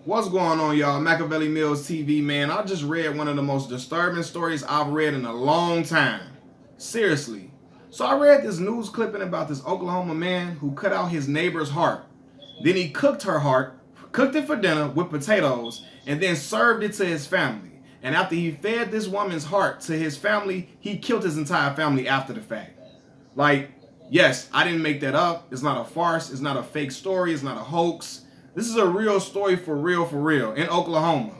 What's going on, y'all? Machiavelli Mills TV, man. I just read one of the most disturbing stories I've read in a long time. Seriously. So I read this news clipping about this Oklahoma man who cut out his neighbor's heart. Then he cooked her heart, cooked it for dinner with potatoes, and then served it to his family. And after he fed this woman's heart to his family, he killed his entire family after the fact. Like, yes, I didn't make that up. It's not a farce. It's not a fake story. It's not a hoax. This is a real story for real, in Oklahoma.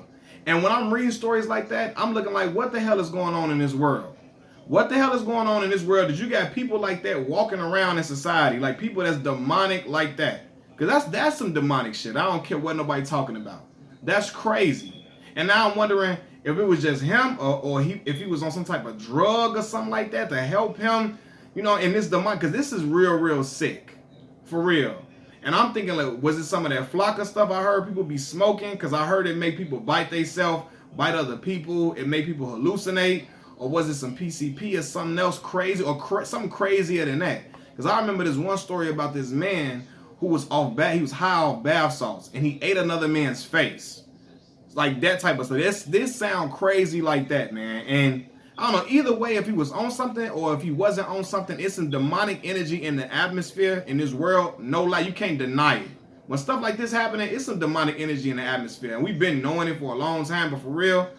And when I'm reading stories like that, I'm looking like, what the hell is going on in this world? What the hell is going on in this world that you got people like that walking around in society, like people that's demonic like that? Because that's some demonic shit. I don't care what nobody talking about. That's crazy. And now I'm wondering if it was just him or if he was on some type of drug or something like that to help him, in this demonic, because this is real sick. For real. And I'm thinking, like, was it some of that Flocka stuff I heard people be smoking? Because I heard it make people bite themselves, bite other people. It made people hallucinate. Or was it some PCP or something else crazy or something crazier than that? Because I remember this one story about this man who was he was high off bath salts and he ate another man's face. Like that type of stuff. This sound crazy like that, man. And I don't know, either way, if he was on something or if he wasn't on something, it's some demonic energy in the atmosphere in this world. No lie, you can't deny it. When stuff like this happening, it's some demonic energy in the atmosphere. And we've been knowing it for a long time, but for real,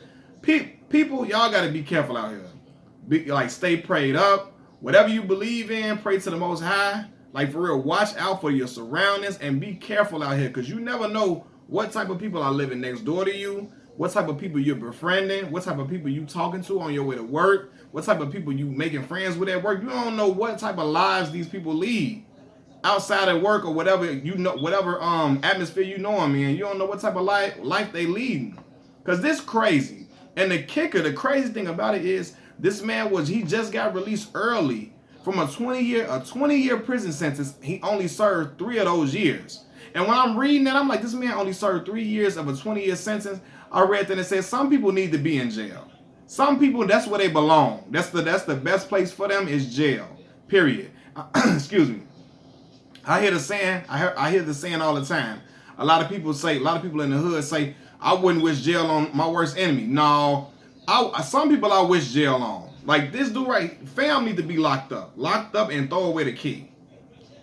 people, y'all got to be careful out here. Stay prayed up. Whatever you believe in, pray to the Most High. Like, for real, watch out for your surroundings and be careful out here because you never know what type of people are living next door to you. What type of people you're befriending, what type of people you talking to on your way to work, what type of people you making friends with at work. You don't know what type of lives these people lead outside of work or whatever whatever atmosphere you know them in. You don't know what type of life they lead. Cause this crazy. And the crazy thing about it is this man he just got released early from a 20-year prison sentence. He only served 3 of those years. And when I'm reading that, I'm like, this man only served 3 years of a 20-year sentence. I read that and it said some people need to be in jail. Some people, that's where they belong. That's the best place for them is jail. Period. Excuse me. I hear the saying all the time. A lot of people in the hood say, I wouldn't wish jail on my worst enemy. No, some people I wish jail on. Like this dude right, fam need to be locked up and throw away the key.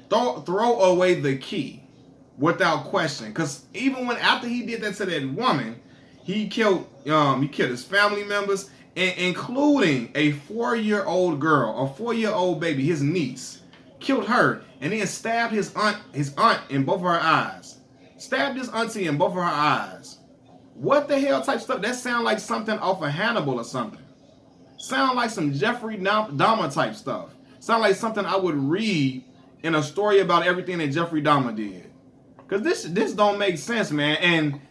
Throw away the key without question. Because even after he did that to that woman, he killed his family members, including a 4-year-old girl, a 4-year-old baby, his niece. Killed her and then stabbed his aunt in both of her eyes. Stabbed his auntie in both of her eyes. What the hell type stuff? That sound like something off of Hannibal or something. Sound like some Jeffrey Dahmer type stuff. Sound like something I would read in a story about everything that Jeffrey Dahmer did. Cause this don't make sense, man. And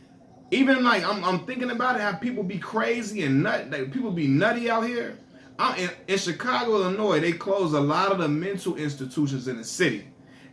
even like I'm thinking about it, how people be crazy and people be nutty out here. In Chicago, Illinois, they closed a lot of the mental institutions in the city,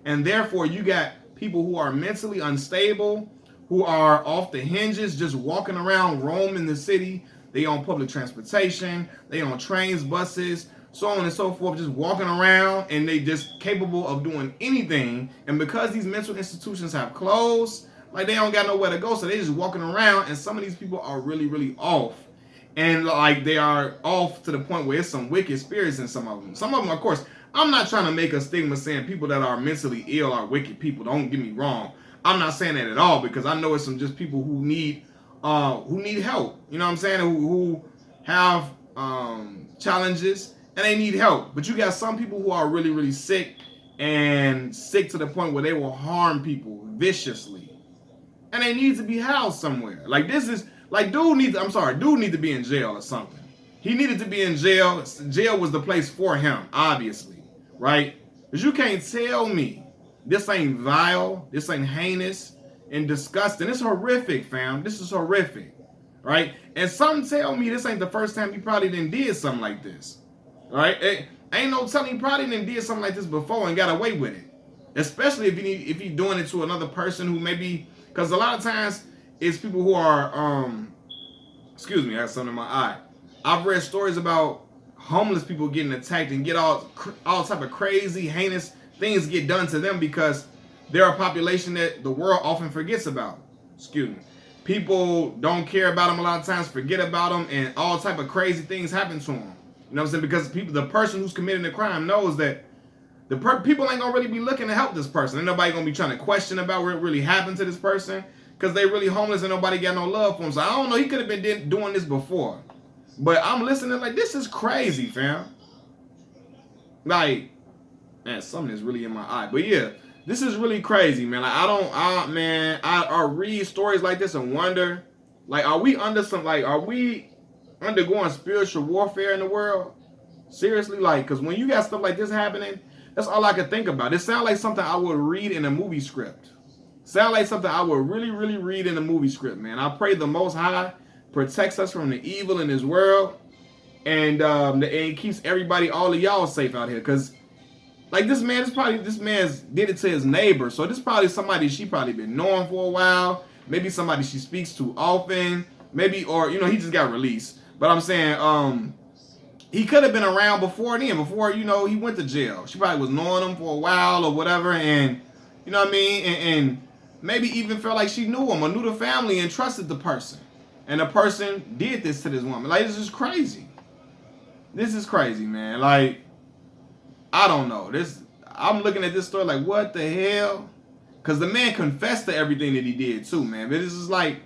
and therefore you got people who are mentally unstable, who are off the hinges, just walking around, roaming the city. They on public transportation, they on trains, buses, so on and so forth, just walking around, and they just capable of doing anything. And because these mental institutions have closed, like they don't got nowhere to go, so they just walking around, and some of these people are really off. And like they are off to the point where it's some wicked spirits in some of them. Some of them, of course, I'm not trying to make a stigma saying people that are mentally ill are wicked people. Don't get me wrong. I'm not saying that at all, because I know it's some just people who need help. You know what I'm saying? Who have challenges and they need help. But you got some people who are really sick, and sick to the point where they will harm people viciously. And they need to be housed somewhere. Like this is like dude need to be in jail or something. He needed to be in jail. Jail was the place for him, obviously, right? Because you can't tell me this ain't vile, this ain't heinous and disgusting. It's horrific, fam. This is horrific, right? And some tell me this ain't the first time he probably did something like this, right? Ain't no telling he probably did something like this before and got away with it. Especially if he doing it to another person who maybe, because a lot of times it's people who are, excuse me, I have something in my eye. I've read stories about homeless people getting attacked and get all type of crazy, heinous things get done to them because they're a population that the world often forgets about. Excuse me. People don't care about him a lot of times, forget about him, and all type of crazy things happen to him. You know what I'm saying? Because the person who's committing the crime knows that people ain't gonna really be looking to help this person. Ain't nobody gonna be trying to question about what really happened to this person, because they really homeless and nobody got no love for him. So I don't know, he could have been doing this before. But I'm listening like, this is crazy, fam. Like, man, something is really in my eye. But yeah, this is really crazy, man. Like, I read stories like this and wonder, like, are we undergoing spiritual warfare in the world? Seriously, like, because when you got stuff like this happening, that's all I could think about. It sounds like something I would read in a movie script. Sound like something I would really, really read in a movie script, man. I pray the Most High protects us from the evil in this world, and keeps everybody, all of y'all, safe out here. Because, like, this man's did it to his neighbor. So this is probably somebody she probably been knowing for a while. Maybe somebody she speaks to often. Maybe, or, you know, he just got released. But I'm saying, he could have been around before then, before, you know, he went to jail. She probably was knowing him for a while or whatever, and, you know what I mean? And maybe even felt like she knew him or knew the family and trusted the person. And the person did this to this woman. Like, this is crazy. This is crazy, man. Like, I don't know. I'm looking at this story like, what the hell? Because the man confessed to everything that he did too, man. But this is like,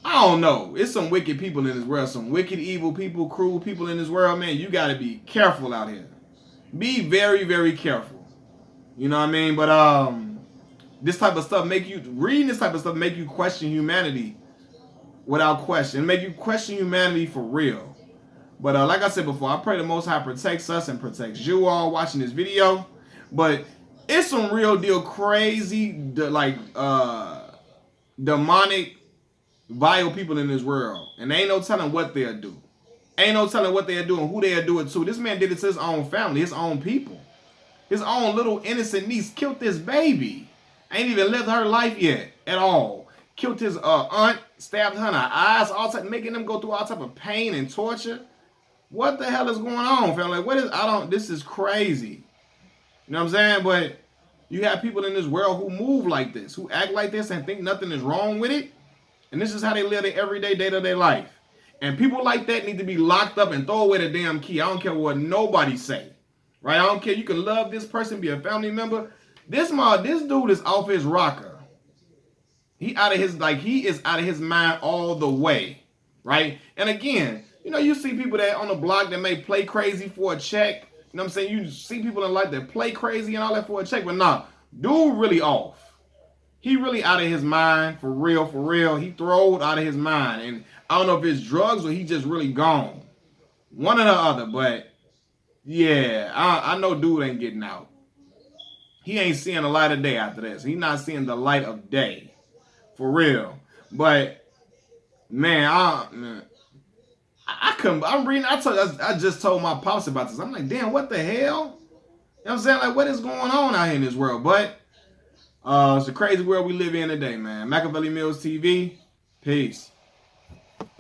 I don't know. It's some wicked people in this world. Some wicked, evil people, cruel people in this world, man. You got to be careful out here. Be very, very careful. You know what I mean? But this type of stuff reading this type of stuff make you question humanity without question. Make you question humanity for real. But like I said before, I pray the Most High protects us and protects you all watching this video. But it's some real deal crazy, demonic, vile people in this world. And ain't no telling what they'll do. Ain't no telling what they'll do and who they'll do it to. This man did it to his own family, his own people. His own little innocent niece killed this baby. Ain't even lived her life yet at all. Killed his aunt, stabbed her in her eyes, making them go through all type of pain and torture. What the hell is going on, fam? Like, this is crazy. You know what I'm saying? But you have people in this world who move like this, who act like this and think nothing is wrong with it. And this is how they live their everyday, day-to-day life. And people like that need to be locked up and throw away the damn key. I don't care what nobody say. Right? I don't care. You can love this person, be a family member. This dude is off his rocker. He is out of his mind all the way. Right? And again, you know, you see people that on the block that may play crazy for a check. You know what I'm saying? You see people in life that play crazy and all that for a check. But nah, dude really off. He really out of his mind, for real, for real. He throwed out of his mind. And I don't know if it's drugs or he just really gone. One or the other. But, yeah, I know dude ain't getting out. He ain't seeing the light of day after this. He not seeing the light of day. For real. But, man, I just told my pops about this. I'm like, damn, what the hell? You know what I'm saying? Like, what is going on out here in this world? But it's a crazy world we live in today, man. Machiavelli Mills TV. Peace.